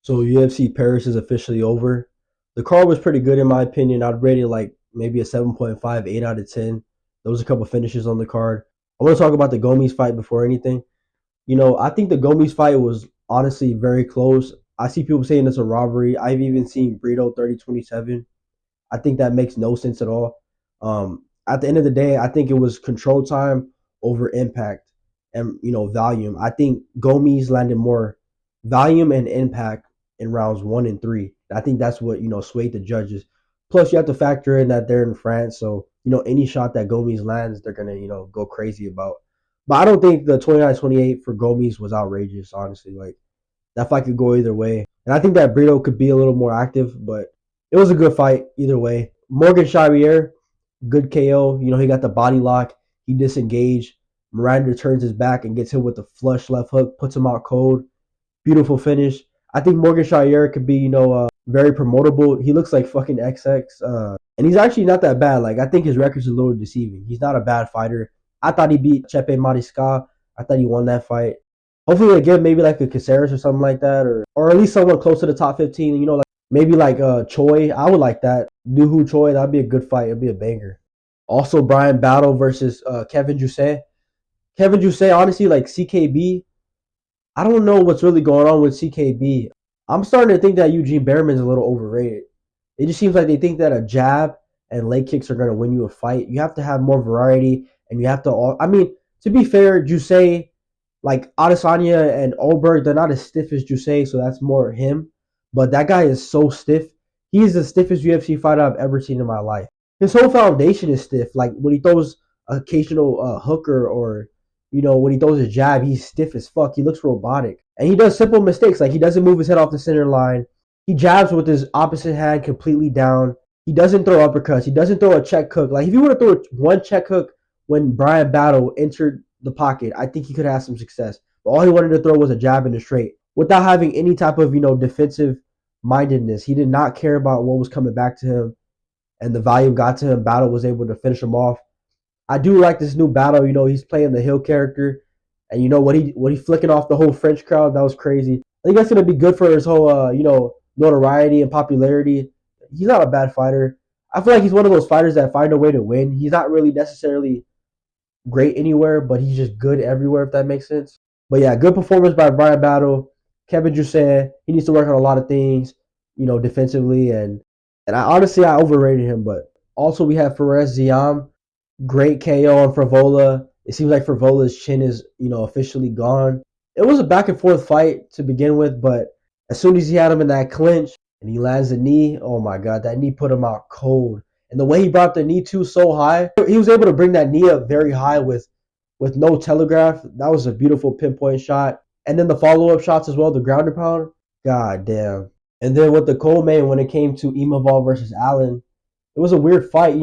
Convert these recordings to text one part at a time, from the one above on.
So UFC Paris is officially over. The card was pretty good in my opinion. I'd rate it like maybe a 7.5, 8 out of 10. There was a couple finishes on the card. I want to talk about the Gomes fight before anything. I think the Gomes fight was honestly very close. I see people saying it's a robbery. I've even seen Brito 30-27. I think that makes no sense at all. At the end of the day, I think it was control time over impact and volume. I think Gomes landed more volume and impact in rounds 1 and 3. I think that's what swayed the judges. Plus, you have to factor in that they're in France, so any shot that Gomes lands, they're gonna go crazy about. But I don't think the 29-28 for Gomes was outrageous. Honestly, like that fight could go either way, and I think that Brito could be a little more active, but it was a good fight either way. Morgan Charriere, good KO. He got the body lock. He disengaged. Miranda turns his back and gets hit with the flush left hook, puts him out cold. Beautiful finish. I think Morgan Charriere could be, very promotable. He looks like fucking XX, and he's actually not that bad. Like I think his record's a little deceiving. He's not a bad fighter. I thought he beat Chepe Mariscal. I thought he won that fight. Hopefully they give maybe like a Caceres or something like that, or at least someone close to the top 15. Like maybe like Choi. I would like that. Nuhu Choi. That'd be a good fight. It'd be a banger. Also, Brian Battle versus Kevin Jousset. Kevin Jousset, honestly, like CKB. I don't know what's really going on with CKB. I'm starting to think that Eugene Behrman's a little overrated. It just seems like they think that a jab and leg kicks are going to win you a fight. You have to have more variety, and you have to. I mean, to be fair, Jousset, like Adesanya and Olberg, they're not as stiff as Jousset, so that's more him. But that guy is so stiff. He's the stiffest UFC fighter I've ever seen in my life. His whole foundation is stiff. Like when he throws occasional hooker or when he throws a jab, he's stiff as fuck. He looks robotic. And he does simple mistakes. Like he doesn't move his head off the center line. He jabs with his opposite hand completely down. He doesn't throw uppercuts. He doesn't throw a check hook. Like if he would have thrown one check hook when Brian Battle entered the pocket, I think he could have some success. But all he wanted to throw was a jab in the straight without having any type of, defensive mindedness. He did not care about what was coming back to him. And the volume got to him. Battle was able to finish him off. I do like this new Battle. He's playing the Hill character, and what he flicking off the whole French crowd, that was crazy. I think that's gonna be good for his whole notoriety and popularity. He's not a bad fighter. I feel like he's one of those fighters that find a way to win. He's not really necessarily great anywhere, but he's just good everywhere, if that makes sense. But yeah, good performance by Brian Battle. Kevin Jousset, he needs to work on a lot of things, defensively, and I overrated him. But also we have Fares Ziam. Great KO on Frivola. It seems like Frivola's chin is, officially gone. It was a back and forth fight to begin with, but as soon as he had him in that clinch and he lands a knee, oh my God, that knee put him out cold. And the way he brought the knee to so high, he was able to bring that knee up very high with no telegraph. That was a beautiful pinpoint shot. And then the follow-up shots as well, the ground and pound. God damn. And then with the co-main, when it came to Imavov versus Allen, it was a weird fight.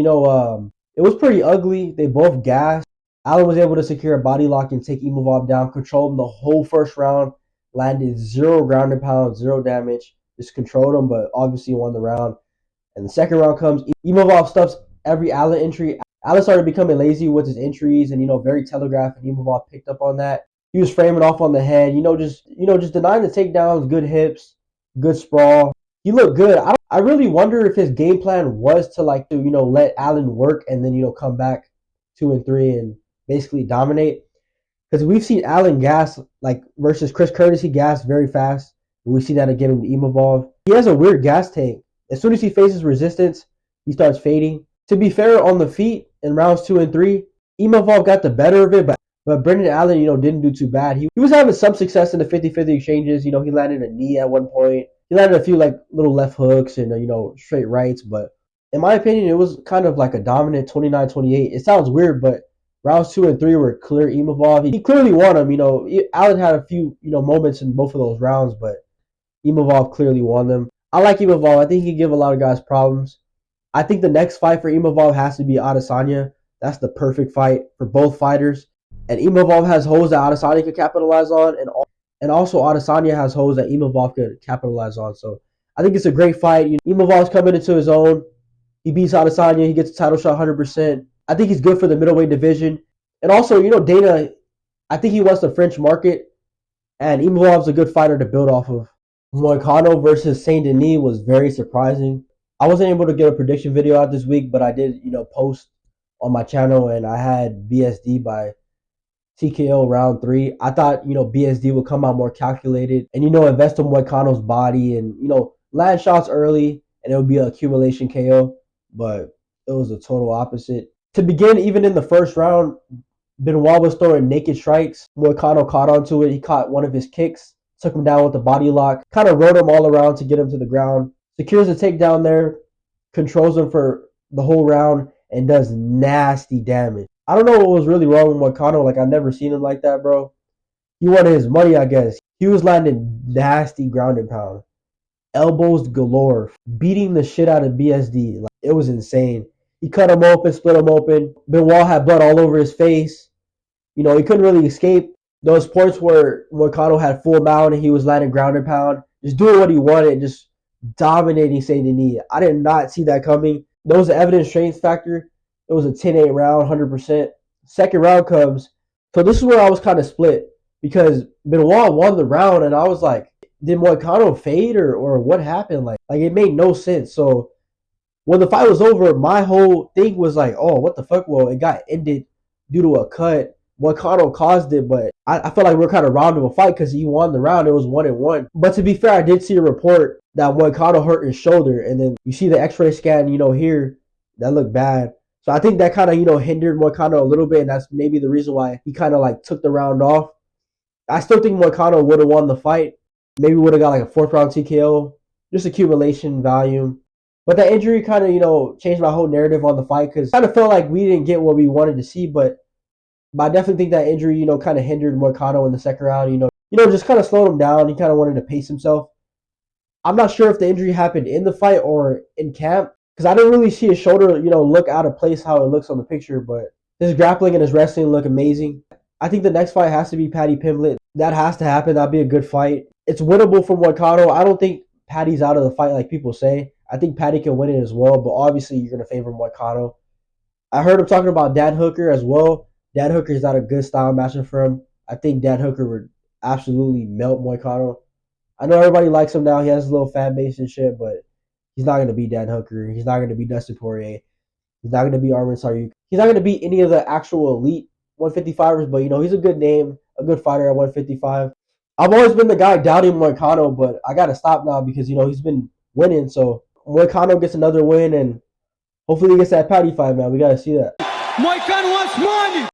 It was pretty ugly. They both gassed. Allen was able to secure a body lock and take Imavov down, controlled him the whole first round, landed 0 ground and pound, 0 damage, just controlled him, but obviously won the round. And the second round comes, Imavov stuffs every Allen entry. Allen started becoming lazy with his entries and, very telegraphed, and Imavov picked up on that. He was framing off on the head, just denying the takedowns, good hips, good sprawl. He looked good. I really wonder if his game plan was to let Allen work and then come back 2 and 3 and basically dominate. Because we've seen Allen gas versus Chris Curtis, he gassed very fast. And we see that again with Imavov. He has a weird gas tank. As soon as he faces resistance, he starts fading. To be fair, on the feet in rounds 2 and 3, Imavov got the better of it, but Brendan Allen, didn't do too bad. He was having some success in the 50-50 exchanges. He landed a knee at one point. He landed a few little left hooks and straight rights, but in my opinion, it was kind of like a dominant 29-28. It sounds weird, but rounds 2 and 3 were clear Imavov. He clearly won them. Allen had a few moments in both of those rounds, but Imavov clearly won them. I like Imavov. I think he can give a lot of guys problems. I think the next fight for Imavov has to be Adesanya. That's the perfect fight for both fighters. And Imavov has holes that Adesanya could capitalize on, and also Adesanya has holes that Imavov could capitalize on. So I think it's a great fight. Imavov's coming into his own. He beats Adesanya. He gets a title shot 100%. I think he's good for the middleweight division. And also, Dana, I think he wants the French market. And Imavov's a good fighter to build off of. Moicano versus Saint-Denis was very surprising. I wasn't able to get a prediction video out this week, but I did, post on my channel, and I had BSD by TKO round 3. I thought, BSD would come out more calculated and, invest in Moicano's body and, land shots early, and it would be an accumulation KO, but it was the total opposite. To begin, even in the first round, Benoit was throwing naked strikes. Moicano caught onto it. He caught one of his kicks, took him down with the body lock, kind of rode him all around to get him to the ground. Secures a takedown there, controls him for the whole round, and does nasty damage. I don't know what was really wrong with Moicano. Like, I've never seen him like that, bro. He wanted his money, I guess. He was landing nasty ground and pound. Elbows galore. Beating the shit out of BSD. Like, it was insane. He cut him open, split him open. Benoit had blood all over his face. He couldn't really escape. Those points where Moicano had full mount and he was landing ground and pound, just doing what he wanted, just dominating Saint-Denis. I did not see that coming. There was an evidence strength factor. It was a 10-8 round, 100%. Second round comes. So this is where I was kind of split because Benoit won the round, and I was like, did Moicano fade or what happened? Like it made no sense. So when the fight was over, my whole thing was like, oh, what the fuck? Well, it got ended due to a cut. Moicano caused it, but I felt like we're kind of robbed of a fight because he won the round. It was 1-1. But to be fair, I did see a report that Moicano hurt his shoulder, and then you see the x-ray scan, here, that looked bad. So I think that kind of, hindered Moicano a little bit, and that's maybe the reason why he kind of like took the round off. I still think Moicano would have won the fight. Maybe would have got like a 4th round TKO, just accumulation value. But that injury kind of, changed my whole narrative on the fight because I kind of felt like we didn't get what we wanted to see, but I definitely think that injury, kind of hindered Moicano in the second round, just kind of slowed him down. He kind of wanted to pace himself. I'm not sure if the injury happened in the fight or in camp because I didn't really see his shoulder, look out of place how it looks on the picture, but his grappling and his wrestling look amazing. I think the next fight has to be Paddy Pimblett. That has to happen. That'd be a good fight. It's winnable for Moicano. I don't think Paddy's out of the fight like people say. I think Paddy can win it as well, but obviously you're going to favor Moicano. I heard him talking about Dan Hooker as well. Dan Hooker is not a good style matchup for him. I think Dan Hooker would absolutely melt Moicano. I know everybody likes him now. He has a little fan base and shit, but he's not going to beat Dan Hooker. He's not going to beat Dustin Poirier. He's not going to beat Arman Tsarukyan. He's not going to beat any of the actual elite 155ers, but, he's a good name, a good fighter at 155. I've always been the guy doubting Moicano, but I got to stop now because, he's been winning. So Moicano gets another win, and hopefully he gets that Paddy fight, man. We got to see that. Moicano wants money!